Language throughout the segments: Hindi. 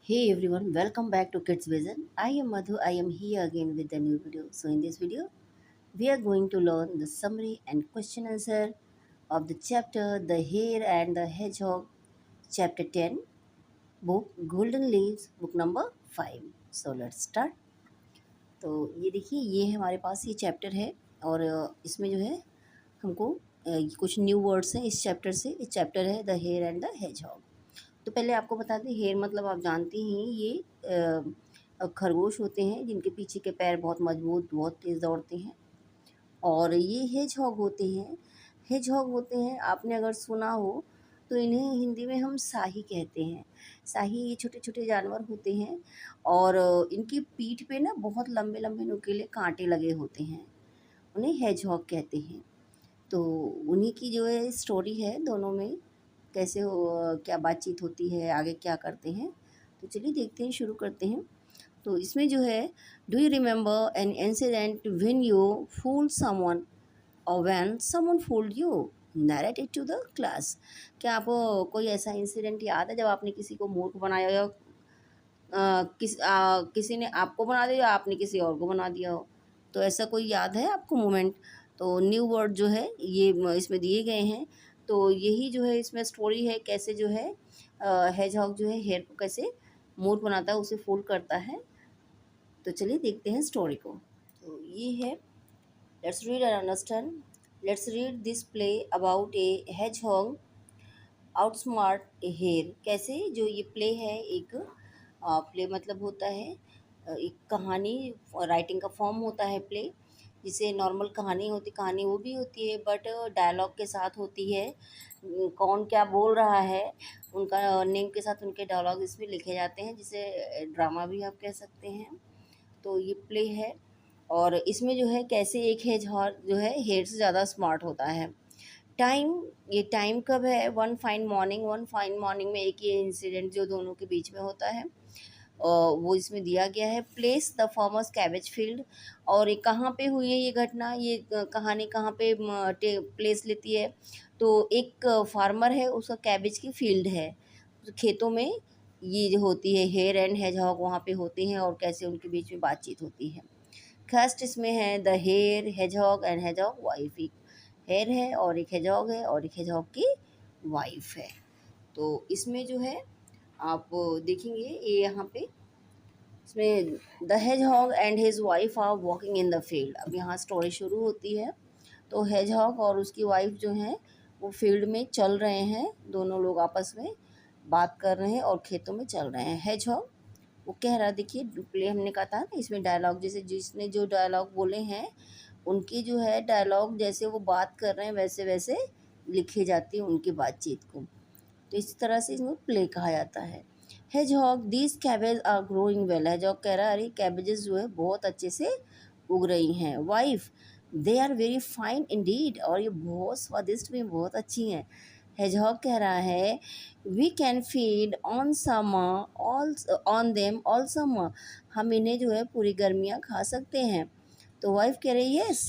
Hey everyone, welcome back to Kids Vision. I am Madhu. I am here again with a new video. So in this video, we are going to learn the summary and question answer of the chapter The Hare and the Hedgehog, chapter 10, book Golden Leaves, book number 5. So let's start. तो ये देखिए, ये हमारे पास ये चैप्टर है और इसमें जो है हमको कुछ न्यू वर्ड्स हैं इस चैप्टर से। इस चैप्टर है the hare and the hedgehog. तो पहले आपको बता दें, हेयर मतलब आप जानते हैं ये खरगोश होते हैं जिनके पीछे के पैर बहुत मजबूत, बहुत तेज़ दौड़ते हैं। और ये हेजहॉग होते हैं। हेजहॉग होते हैं, आपने अगर सुना हो तो इन्हें हिंदी में हम साही कहते हैं। साही ये छोटे छोटे जानवर होते हैं और इनकी पीठ पे ना बहुत लंबे लंबे नुकीले कांटे लगे होते हैं। उन्हें हेजहॉग कहते हैं। तो उन्हीं की जो है स्टोरी है दोनों में, कैसे क्या बातचीत होती है, आगे क्या करते हैं। तो चलिए देखते हैं, शुरू करते हैं। तो इसमें जो है, do you remember an incident when you fool someone or when someone fooled you, narrate it to the class. क्या आपको कोई ऐसा इंसिडेंट याद है जब आपने किसी को मूर्ख बनाया या किसी ने आपको बना दिया या आपने किसी और को बना दिया हो? तो ऐसा कोई याद है आपको मोमेंट? तो न्यू वर्ड जो है ये इसमें दिए गए हैं। तो यही जो है इसमें स्टोरी है, कैसे जो है हेजहॉग जो है हेयर को कैसे मूर्ख बनाता है, उसे फूल करता है। तो चलिए देखते हैं स्टोरी को। तो ये है, let's read and understand. Let's read this play about a hedgehog outsmart a hare. कैसे जो ये प्ले है, एक प्ले मतलब होता है एक कहानी, राइटिंग का फॉर्म होता है प्ले। जिसे नॉर्मल कहानी होती, कहानी वो भी होती है बट डायलॉग के साथ होती है। कौन क्या बोल रहा है उनका नेम के साथ उनके डायलॉग इसमें लिखे जाते हैं, जिसे ड्रामा भी आप कह सकते हैं। तो ये प्ले है और इसमें जो है कैसे एक हेजहॉग जो है हेयर से ज़्यादा स्मार्ट होता है। टाइम, ये टाइम कब है? One fine morning. One fine morning में एक ये इंसिडेंट जो दोनों के बीच में होता है वो इसमें दिया गया है। Place the farmers cabbage field. और ये कहाँ पे हुई है ये घटना, ये कहानी कहाँ पे प्लेस लेती है? तो एक फार्मर है, उसका कैबेज की फील्ड है, तो खेतों में ये जो होती है हेयर एंड हेजहॉग वहाँ पे होते हैं और कैसे उनके बीच में बातचीत होती है। फर्स्ट इसमें है the hare hedgehog and hedgehog wife. एक हेयर है और एक हेजहॉग है और एक हेजहॉग की वाइफ है। तो इसमें जो है आप देखेंगे ये यहाँ पे, इसमें the hedgehog and his wife are walking in the field. अब यहाँ स्टोरी शुरू होती है। तो हेजहॉग और उसकी वाइफ जो हैं वो फील्ड में चल रहे हैं, दोनों लोग आपस में बात कर रहे हैं और खेतों में चल रहे हैं। हेजहॉग वो कह रहा, देखिए प्ले हमने कहा था ना इसमें डायलॉग, जैसे जिसने जो डायलॉग बोले हैं उनकी जो है डायलॉग जैसे वो बात कर रहे हैं वैसे वैसे लिखी जाती है उनकी बातचीत को। तो इस तरह से इसमें प्ले कहा जाता है। Hedgehog these cabbages are growing well. Hedgehog कह रहा है अरे कैबेजेस जो है बहुत अच्छे से उग रही हैं। Wife, they are very fine indeed. और ये बहुत स्वादिष्ट भी, बहुत अच्छी हैं। हेजहॉग कह रहा है we can feed on summer all on them all summer. हम इन्हें जो है पूरी गर्मियाँ खा सकते हैं। तो वाइफ कह रही है yes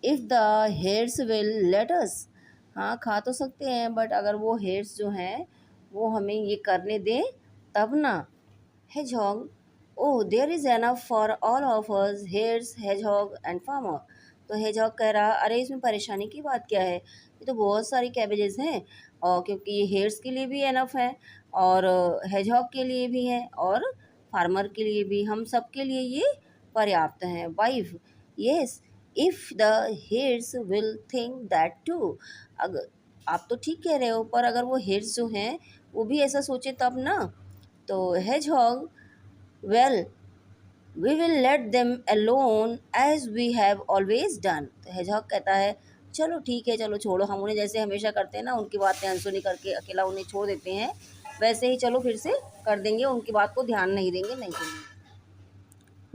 if the hares will let us. हाँ खा तो सकते हैं बट अगर वो हेयर्स जो हैं वो हमें ये करने दें तब ना। Hedgehog, oh there is enough for all of us hares hedgehog and farmer. तो हेजहॉग कह रहा अरे इसमें परेशानी की बात क्या है, ये तो बहुत सारी कैबेजेस हैं और क्योंकि ये हेयर्स के लिए भी एनफ है और हेजहॉग के लिए भी है और फार्मर के लिए भी, हम सब के लिए ये पर्याप्त हैं। Wife, yes if the hares will think that too. अगर आप तो ठीक कह रहे हो पर अगर वो हेयर्स जो हैं वो भी ऐसा सोचे तब ना। तो hedgehog, well we will let them alone as we have always done. तो हेजहॉग कहता है चलो ठीक है, चलो छोड़ो, हम उन्हें जैसे हमेशा करते हैं ना, उनकी बातें अनसुनी करके अकेला उन्हें छोड़ देते हैं, वैसे ही चलो फिर से कर देंगे, उनकी बात को ध्यान नहीं देंगे, नहीं देंगे।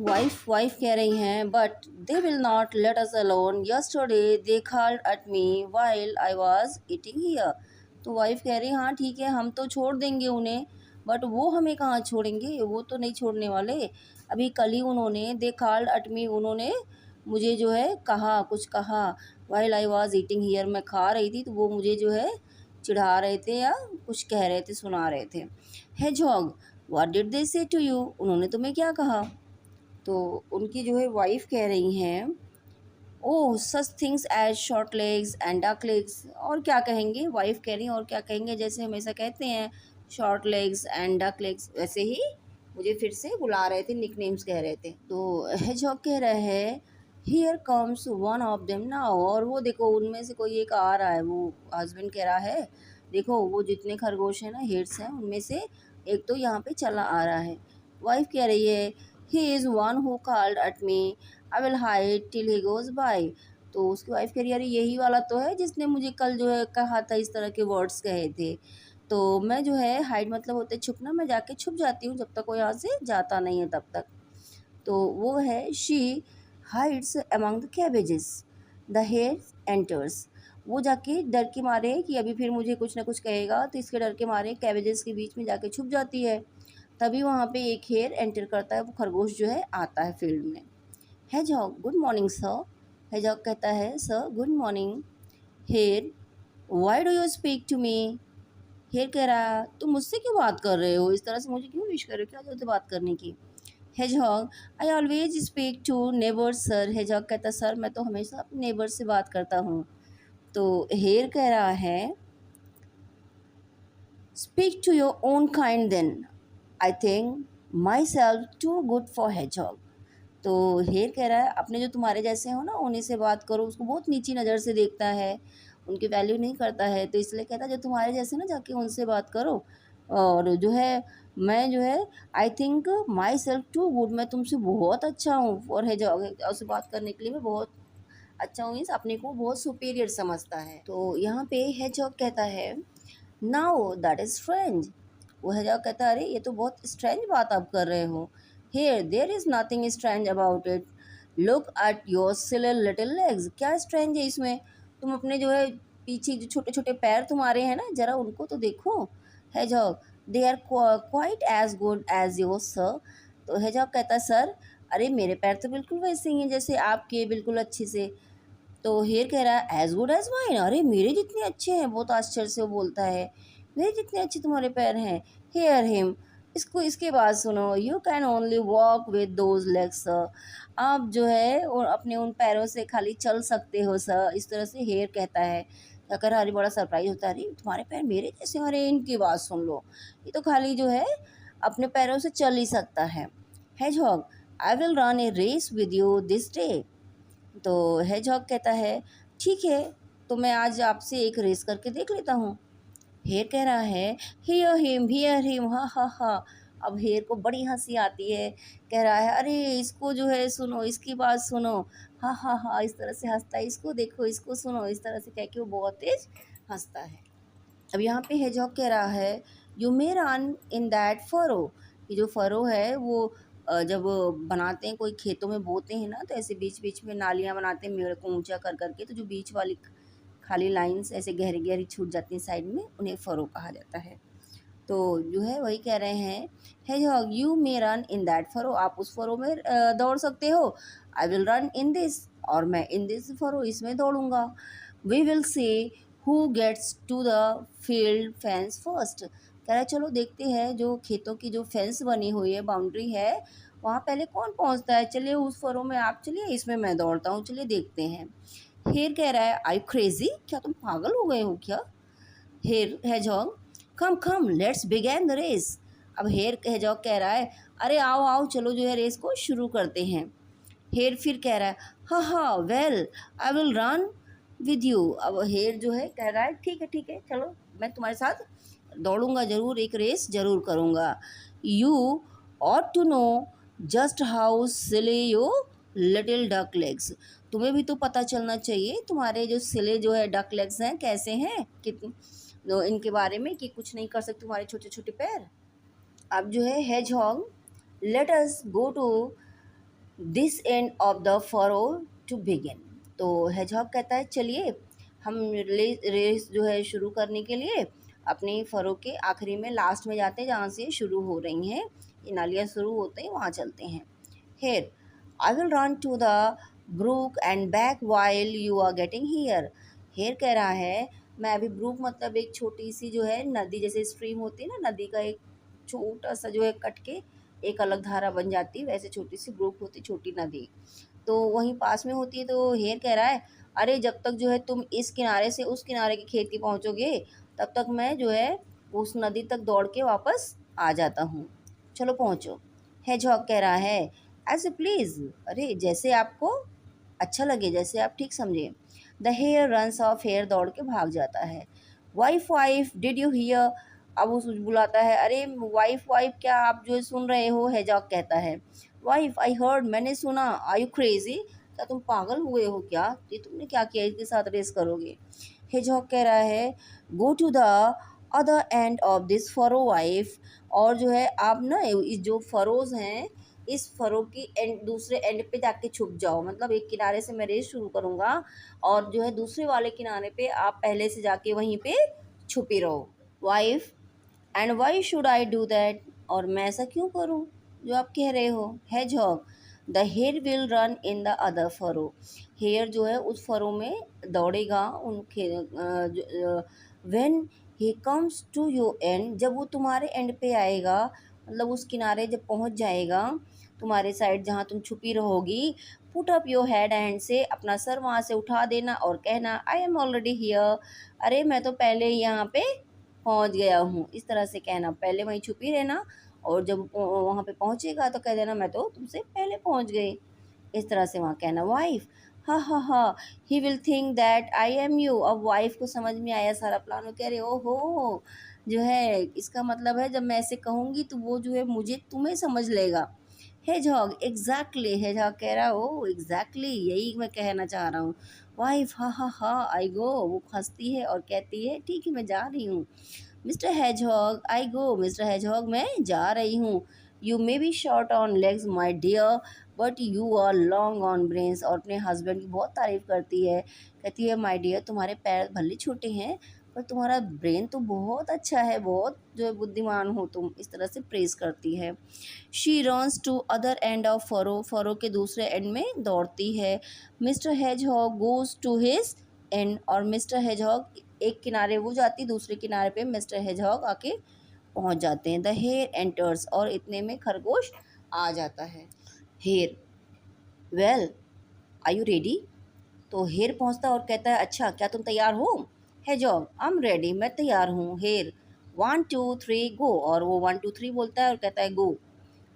वाइफ कह रही हैं but they will not let us alone. Yesterday they called at me while I was eating here. तो वाइफ कह रही हाँ ठीक है, हम तो छोड़ देंगे उन्हें बट वो हमें कहाँ छोड़ेंगे, वो तो नहीं छोड़ने वाले। अभी कल ही उन्होंने दे कॉल्ड एट मी, उन्होंने मुझे जो है कहा, कुछ कहा। While I was eating here, मैं खा रही थी तो वो मुझे जो है चिढ़ा रहे थे या कुछ कह रहे थे, सुना रहे थे। हेजहॉग, व्हाट डिड दे से टू यू, उन्होंने तुम्हें क्या कहा। तो उनकी जो है वाइफ कह रही हैं, oh such things as short legs and duck legs, और क्या कहेंगे, वाइफ कह रही हैं और क्या कहेंगे, जैसे हमेशा कहते हैं short legs and duck legs, वैसे ही मुझे फिर से बुला रहे थे, निकनेम्स कह रहे थे। तो हेजहॉग कह रहे हैं, here comes one of them now, और वो देखो उनमें से कोई एक आ रहा है। वो हस्बैंड कह रहा है, देखो वो जितने खरगोश हैं ना, हेड्स हैं, उनमें से एक तो यहाँ पे चला आ रहा है। वाइफ कह रही है, he is one who called at me, I will hide till he goes bye. तो उसकी वाइफ कह रही है, अरे यही वाला तो है जिसने मुझे कल जो है कहा था, इस तरह के वर्ड्स कहे थे। तो मैं जो है, हाइड मतलब होते छुपना, मैं जाके छुप जाती हूँ जब तक वो यहाँ से जाता नहीं है तब तक। तो वो है, she hides among the cabbages, the hare enters. वो जाके डर के मारे कि अभी फिर मुझे कुछ ना कुछ कहेगा, तो इसके डर के मारे कैबेजेस के बीच में जाके छुप जाती है। तभी वहाँ पे एक हेयर एंटर करता है, वो खरगोश जो है आता है फील्ड में। Hedgehog, good morning sir. Hedgehog कहता है, sir good morning. Hare, why do you speak to me. Hare कह रहा, तुम मुझसे क्यों बात कर रहे हो, इस तरह से मुझे क्यों विश कर रहे हो, क्या जरूरत है बात करने की। Hedgehog, I always speak to neighbours sir. Hedgehog कहता, सर मैं तो हमेशा अपने नेबर से बात करता हूँ। तो हेयर कह रहा है, speak to your own kind then, I think myself too good for hedgehog. तो हेयर कह रहा है, अपने जो तुम्हारे जैसे हो ना, उन्हीं से बात करो, उसको बहुत नीची नज़र से देखता है, उनकी वैल्यू नहीं करता है, तो इसलिए कहता है जो तुम्हारे जैसे ना, जाके उनसे बात करो। और जो है, मैं जो है, I think myself too good, मैं तुमसे बहुत अच्छा हूँ, और है जो उससे बात करने के लिए मैं बहुत अच्छा हूँ, मीन्स अपने को बहुत सुपीरियर समझता है। तो यहाँ पे है जो कहता है, नाउ दैट इज स्ट्रेंज। वो है कहता है, अरे ये तो बहुत स्ट्रेंज बात आप कर रहे हो। Hare there is nothing strange about it, look at your silly little legs. क्या स्ट्रेंज है इसमें, तुम अपने जो है पीछे जो छोटे छोटे पैर तुम्हारे हैं ना, जरा उनको तो देखो। Hedgehog, they are quite as good as your sir. तो हेजॉग कहता है, सर अरे मेरे पैर तो बिल्कुल वैसे ही हैं जैसे आपके, बिल्कुल अच्छे से। तो हेयर कह रहा है, एज गुड एज माइन, अरे मेरे जितने अच्छे हैं, बहुत आश्चर्य से वो बोलता है, मेरे जितने अच्छे तुम्हारे पैर हैं। हेयर हिम, इसको इसके बाद सुनो, you can only walk with those legs sir, आप जो है और अपने उन पैरों से खाली चल सकते हो सर, इस तरह से हेयर कहता है। अगर हरी बड़ा सरप्राइज होता है, अरे तुम्हारे पैर मेरे जैसे, अरे इनकी बात सुन लो, ये तो खाली जो है अपने पैरों से चल ही सकता है। Hedgehog, I will run a race with you this day. तो हेजहॉग कहता है, ठीक है, तो मैं आज आपसे एक रेस करके देख लेता हूँ। हेयर कह रहा है, हियर हिम, हा हा हा। अब हेयर को बड़ी हंसी आती है, कह रहा है, अरे इसको जो है सुनो, इसकी बात सुनो, हा हा हा, इस तरह से हंसता है, इसको देखो, इसको सुनो, इस तरह से कह के वो बहुत तेज हंसता है। अब यहाँ पे हेजहॉग कह रहा है, you may run in that furrow. ये जो फरो है वो जब बनाते हैं, कोई खेतों में बोते हैं ना, तो ऐसे बीच बीच में नालियाँ बनाते हैं मेड़ को ऊंचा कर करके, तो जो बीच वाली खाली लाइंस ऐसे गहरी गहरी छूट जाती हैं साइड में, उन्हें फरो कहा जाता है। तो जो है वही कह रहे हैं, hedgehog you may run in that furrow, आप उस फरो में दौड़ सकते हो। I will run in this, और मैं इन दिस फरो, इसमें दौड़ूंगा। We will see who gets to the field fence first. कह रहा है, चलो देखते हैं जो खेतों की जो फेंस बनी हुई है, बाउंड्री है, वहाँ पहले कौन पहुँचता है, चलिए उस फरो में आप चलिए, इसमें मैं दौड़ता हूँ, चलिए देखते हैं। हेयर कह रहा है, आई क्रेजी, क्या तुम पागल हो गए हो क्या। Hare hedgehog, come come let's begin the race. अब हेयर हेजहॉग कह रहा है, अरे आओ आओ, चलो जो है रेस को शुरू करते हैं। हेयर फिर कह रहा है, हाँ हाँ well I will run with you. अब हेयर जो है कह रहा है, ठीक है चलो, मैं तुम्हारे साथ दौड़ूंगा ज़रूर, एक रेस ज़रूर करूँगा। You ought to know just how silly you little duck legs. तुम्हें भी तो पता चलना चाहिए, तुम्हारे जो सिले जो है डक लेग्स हैं कैसे हैं, कितने तो इनके बारे में, कि कुछ नहीं कर सकते तुम्हारे छोटे छोटे पैर। अब जो है hedgehog, let us go to this end of the furrow to begin. तो हेजहॉग कहता है, चलिए हम रेस जो है शुरू करने के लिए अपनी फरो के आखिरी में, लास्ट में जाते हैं, जहाँ से शुरू हो रही हैं ये नालियाँ शुरू होते हैं, वहाँ चलते हैं। Hare, I will run to the brook and back while you are getting here. Hare कह रहा है, मैं अभी, ब्रूक मतलब एक छोटी सी जो है नदी, जैसे स्ट्रीम होती है ना, नदी का एक छोटा सा जो है कट के एक अलग धारा बन जाती है, वैसे छोटी सी ब्रुक होती, छोटी नदी, तो वहीं पास में होती है। तो हेयर कह रहा है, अरे जब तक जो है तुम इस किनारे से उस किनारे की खेती पहुँचोगे, तब तक मैं जो है उस नदी तक दौड़ के वापस आ जाता हूँ, चलो पहुँचो। हेजहॉग कह रहा है, ऐसे प्लीज़, अरे जैसे आपको अच्छा लगे, जैसे आप ठीक समझे। The hare runs off, hare दौड़ के भाग जाता है। Wife wife did you hear, अब उस बुलाता है, अरे वाइफ वाइफ क्या आप जो सुन रहे हो, हेजॉग कहता है। वाइफ आई हर्ड, मैंने सुना। आर यू क्रेजी, क्या तुम पागल हुए हो क्या, ये तुमने क्या किया, इसके साथ रेस करोगे। हेजॉग कह रहा है, go to the other end of this furrow wife, और जो है आप ना इस जो फरोज हैं, इस फरो की एंड दूसरे एंड पे जाके छुप जाओ, मतलब एक किनारे से मैं रेस शुरू करूँगा और जो है दूसरे वाले किनारे पे आप पहले से जाके वहीं पे छुपी रहो। Wife, and why should I do that, और मैं ऐसा क्यों करूँ जो आप कह रहे हो। Hedgehog, the hare will run in the other furrow, hare जो है उस फरो में दौड़ेगा उनके when he comes to your end, जब वो तुम्हारे एंड पे आएगा, मतलब उस किनारे जब पहुंच जाएगा तुम्हारे साइड जहाँ तुम छुपी रहोगी, put up your head and से, अपना सर वहाँ से उठा देना और कहना, आई एम ऑलरेडी हियर, अरे मैं तो पहले ही यहाँ पे पहुँच गया हूँ, इस तरह से कहना, पहले वहीं छुपी रहना और जब वहाँ पे पहुँचेगा तो कह देना, मैं तो तुमसे पहले पहुँच गई, इस तरह से वहाँ कहना। वाइफ, हा हा हा, he will think that I am you, अब वाइफ को समझ में आया सारा प्लान, वो कह रहे ओहो, जो है इसका मतलब है जब मैं ऐसे कहूँगी तो वो जो है मुझे तुम्हें समझ लेगा। हेजहॉग, एग्जैक्टली, हेजहॉग कह रहा हो एग्जैक्टली, यही मैं कहना चाह रहा हूँ। वाइफ, हा हा हा, आई गो, वो हंसती है और कहती है ठीक है मैं जा रही हूँ। Mister hedgehog, I go, mister hedgehog मैं जा रही हूँ। You may be short on legs my dear, but you are long on brains, और अपने हस्बैंड की बहुत तारीफ़ करती है, कहती है माई डियर तुम्हारे पैर भले छोटे हैं पर तुम्हारा ब्रेन तो बहुत अच्छा है, बहुत जो है बुद्धिमान हो तुम, इस तरह से प्रेज़ करती है। She runs to other end of furrow, furrow के दूसरे एंड में दौड़ती है। Mister hedgehog goes to his end, और मिस्टर हेजहॉग एक किनारे वो जाती, दूसरे किनारे पे मिस्टर हेजहॉग आके पहुंच जाते हैं। द हेयर एंटर्स, और इतने में खरगोश आ जाता है। Hare, well are you ready, तो हेयर पहुंचता है और कहता है अच्छा क्या तुम तैयार हो। हेजहॉग, आई एम रेडी, मैं तैयार हूँ। हेयर, 1 2 3 गो, और वो 1 2 3 बोलता है और कहता है गो,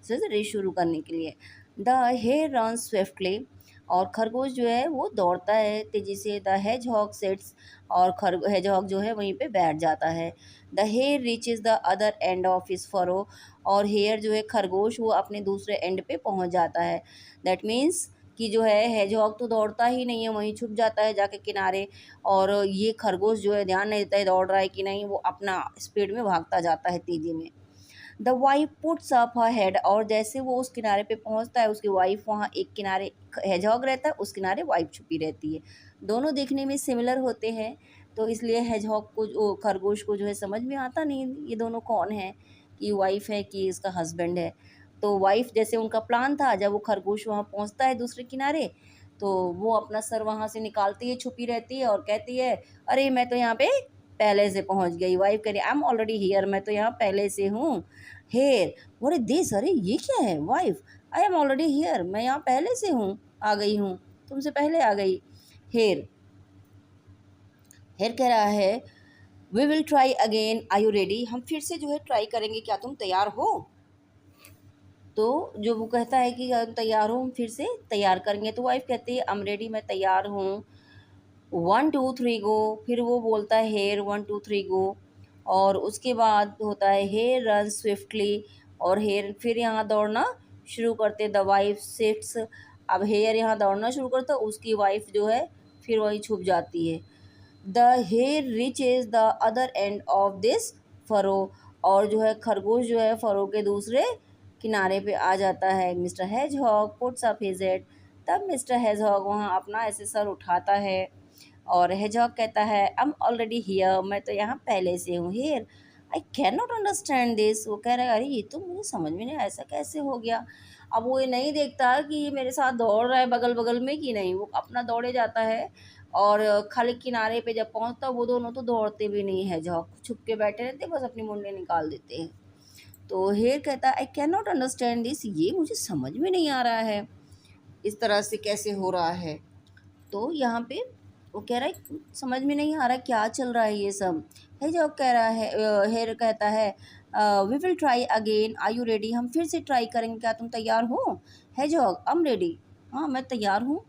रेस शुरू करने के लिए। द हेयर रन स्विफ्टली, और खरगोश जो है वो दौड़ता है तेज़ी से। द हेजहॉग सिट्स, और हेजहॉग जो है वहीं पे बैठ जाता है। The hare reaches the other end of his furrow, और हेयर जो है खरगोश वो अपने दूसरे एंड पे पहुंच जाता है। दैट मीन्स कि जो है हेजहॉग तो दौड़ता ही नहीं है, वहीं छुप जाता है जाके किनारे, और ये खरगोश जो है ध्यान नहीं देता है दौड़ रहा है कि नहीं, वो अपना स्पीड में भागता जाता है तेज़ी में। The wife puts up her head, और जैसे वो उस किनारे पे पहुंचता है उसकी वाइफ वहाँ एक किनारे हेजहॉग रहता है, उस किनारे वाइफ छुपी रहती है। दोनों देखने में सिमिलर होते हैं, तो इसलिए हेजहॉग को खरगोश को जो है समझ में आता नहीं ये दोनों कौन है, कि वाइफ है कि इसका हस्बैंड है। तो वाइफ जैसे उनका प्लान था, जब वो खरगोश वहाँ पहुँचता है दूसरे किनारे, तो वो अपना सर वहाँ से निकालती है, छुपी रहती है और कहती है, अरे मैं तो यहाँ पे पहले से पहुँच गई। वाइफ कह रही आई एम ऑलरेडी हियर, मैं तो यहाँ पहले से हूँ। हेयर, व्हाट इज दिस, अरे ये क्या है। Wife, I am already here, मैं यहाँ पहले से हूँ, आ गई हूँ, तुमसे पहले आ गई। हेयर, हेयर कह रहा है, we will try again, are you ready, हम फिर से जो है ट्राई करेंगे, क्या तुम तैयार हो। तो जो वो कहता है कि हम तैयार हो, हम फिर से तैयार करेंगे, तो वाइफ कहती है आई एम रेडी, मैं तैयार हूँ। 1 2 3 गो, फिर वो बोलता है हेयर 1 2 3 गो, और उसके बाद होता है हेयर रन स्विफ्टली, और हेयर फिर यहाँ दौड़ना शुरू करते। द वाइफ सिट्स, अब हेयर यहाँ दौड़ना शुरू करता, उसकी वाइफ जो है फिर वहीं छुप जाती है। The hare reaches the other end of this furrow, और जो है खरगोश जो है फरो के दूसरे किनारे पे आ जाता है। Mister hedgehog puts up his head, तब मिस्टर हेजहॉग वहाँ अपना ऐसे सर उठाता है और हेजहॉग कहता है आई एम ऑलरेडी हियर, मैं तो यहाँ पहले से हूँ। Here, I can not understand this, वो कह रहा है अरे ये तो मुझे समझ में नहीं, ऐसा कैसे हो गया। अब वो ये नहीं देखता कि ये मेरे साथ दौड़ रहा है बगल बगल में कि नहीं, वो अपना दौड़े जाता है, और खाली किनारे पे जब पहुँचता वो दोनों तो दौड़ते भी नहीं है, हेजहॉग छुप के बैठे रहते, बस अपनी मुंडें निकाल देते हैं। तो हेयर कहता है I can not understand this, ये मुझे समझ में नहीं आ रहा है इस तरह से कैसे हो रहा है। तो यहाँ पे वो कह रहा है समझ में नहीं आ रहा क्या चल रहा है ये सब। हेजहॉग कह रहा है, हेयर कहता है we will try again, are you ready, हम फिर से ट्राई करेंगे, क्या तुम तैयार हो। हेजहॉग आई एम रेडी, हाँ मैं तैयार हूँ।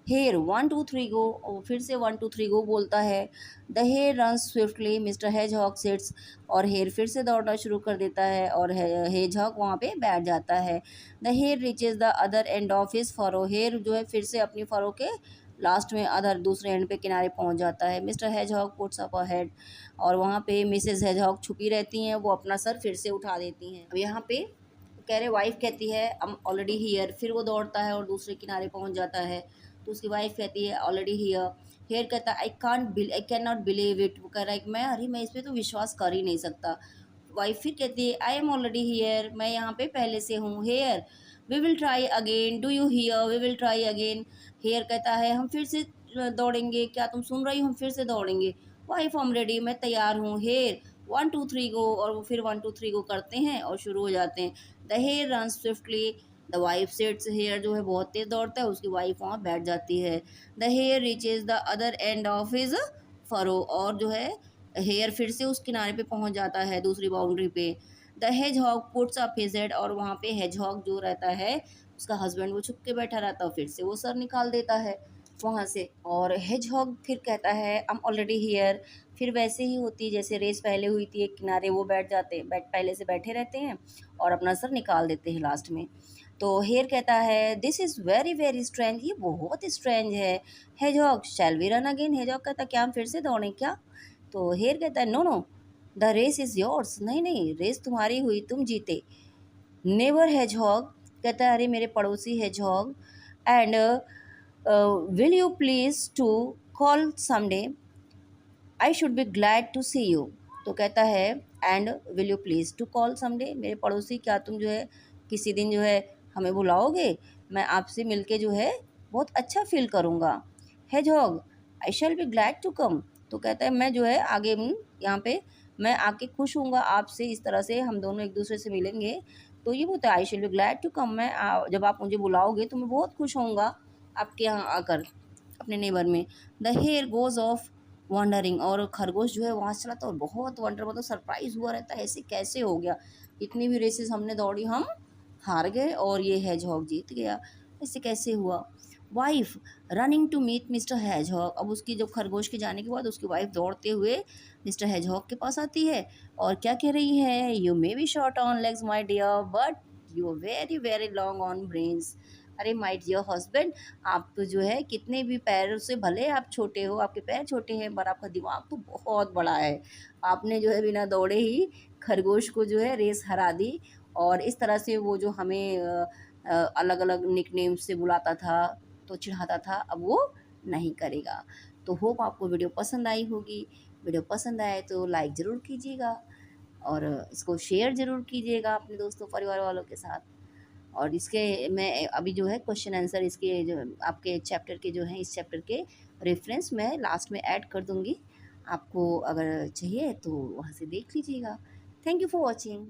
हेयर 1 2 3 गो, और फिर से 1 2 3 गो बोलता है। The hare run swiftly, Mr hedgehog sits, और हेयर फिर से दौड़ना शुरू कर देता है और हेजहॉग वहाँ पे बैठ जाता है। The hare reaches the other end of his furrow, hare जो है फिर से अपनी फरो के लास्ट में अदर दूसरे एंड पे किनारे पहुंच जाता है। Mister hedgehog puts up a head, और वहाँ पे मिसेस हेजहॉग छुपी रहती हैं, वो अपना सर फिर से उठा देती हैं। अब यहाँ पे कह रहे वाइफ कहती है I'm ऑलरेडी हियर, फिर वो दौड़ता है और दूसरे किनारे पहुंच जाता है। तो उसकी वाइफ कहती है ऑलरेडी हियर। हेयर कहता है I can not believe it, वो कह रहा है मैं इस पर तो विश्वास कर ही नहीं सकता। वाइफ फिर कहती है आई एम ऑलरेडी हियर, मैं यहाँ पे पहले से हूँ। Hare we will try again, do you hear, we will try again. Hare कहता है हम फिर से दौड़ेंगे, क्या तुम सुन रही हो, हम फिर से दौड़ेंगे। वाइफ आई एम रेडी, मैं तैयार हूँ। हेयर 1 2 3 गो, और वो फिर 1 2 3 गो करते हैं और शुरू हो जाते हैं। The hare run swiftly, the wife sits, hare जो है बहुत तेज दौड़ता है, उसकी वाइफ वहाँ बैठ जाती है। The hare reaches the other end of his furrow, और जो है हेयर फिर से उस किनारे पे पहुंच जाता है दूसरी बाउंड्री पे। The hedgehog puts up his head, और वहाँ पे हेजहॉग जो रहता है उसका हस्बैंड वो छुप के बैठा रहता है, फिर से वो सर निकाल देता है वहाँ से। और हेजहॉग फिर कहता है आई एम ऑलरेडी हियर, फिर वैसे ही होती है जैसे रेस पहले हुई थी, एक किनारे वो बैठ जाते हैं, पहले से बैठे रहते हैं और अपना सर निकाल देते हैं लास्ट में। तो हेयर कहता है this is very very strange, ये बहुत स्ट्रेंज है। Hedgehog shall we run again, hedgehog कहता है क्या हम फिर से दौड़ें क्या। तो हेयर कहता है no no the race is yours, नहीं नहीं रेस तुम्हारी हुई, तुम जीते। नेवर हेजहॉग कहता है अरे मेरे पड़ोसी hedgehog, and will you please to call someday, I should be glad to see you. तो कहता है and will you please to call someday, मेरे पड़ोसी क्या तुम जो है किसी दिन जो है हमें बुलाओगे, मैं आपसे मिलके जो है बहुत अच्छा फील करूँगा। Hedgehog I shall be glad to come, तो कहता है मैं जो है आगे यहाँ पे मैं आके खुश हूँगा आपसे, इस तरह से हम दोनों एक दूसरे से मिलेंगे। तो ये बोलता है I shall be glad to come, मैं जब आप मुझे बुलाओगे तो मैं बहुत खुश होऊंगा आपके यहाँ आकर अपने नेबर में। The hair goes off wondering, और खरगोश जो है वहाँ से चला तो बहुत वंडर मतलब सरप्राइज हुआ रहता है, ऐसे कैसे हो गया, इतनी भी रेसेस हमने दौड़ी हम हार गए और ये हेजहॉग जीत गया, ऐसे कैसे हुआ। Wife running to meet Mr hedgehog, अब उसकी जब खरगोश के जाने के बाद उसकी वाइफ दौड़ते हुए मिस्टर हेजहॉग के पास आती है और क्या कह रही है, you may be short on legs my dear but you are very very long on brains, अरे माय डियर हस्बैंड, आप तो जो है कितने भी पैरों से भले आप छोटे हो, आपके पैर छोटे हैं पर आपका दिमाग तो बहुत बड़ा है, आपने जो है बिना दौड़े ही खरगोश को जो है रेस हरा दी। और इस तरह से वो जो हमें अलग अलग निकनेम से बुलाता था तो चिढ़ाता था, अब वो नहीं करेगा। तो होप आपको वीडियो पसंद आई होगी, वीडियो पसंद आए तो लाइक ज़रूर कीजिएगा और इसको शेयर ज़रूर कीजिएगा अपने दोस्तों परिवार वालों के साथ। और इसके मैं अभी जो है क्वेश्चन आंसर इसके जो आपके चैप्टर के जो हैं इस चैप्टर के रेफरेंस मैं लास्ट में ऐड कर दूँगी, आपको अगर चाहिए तो वहाँ से देख लीजिएगा। Thank you for watching.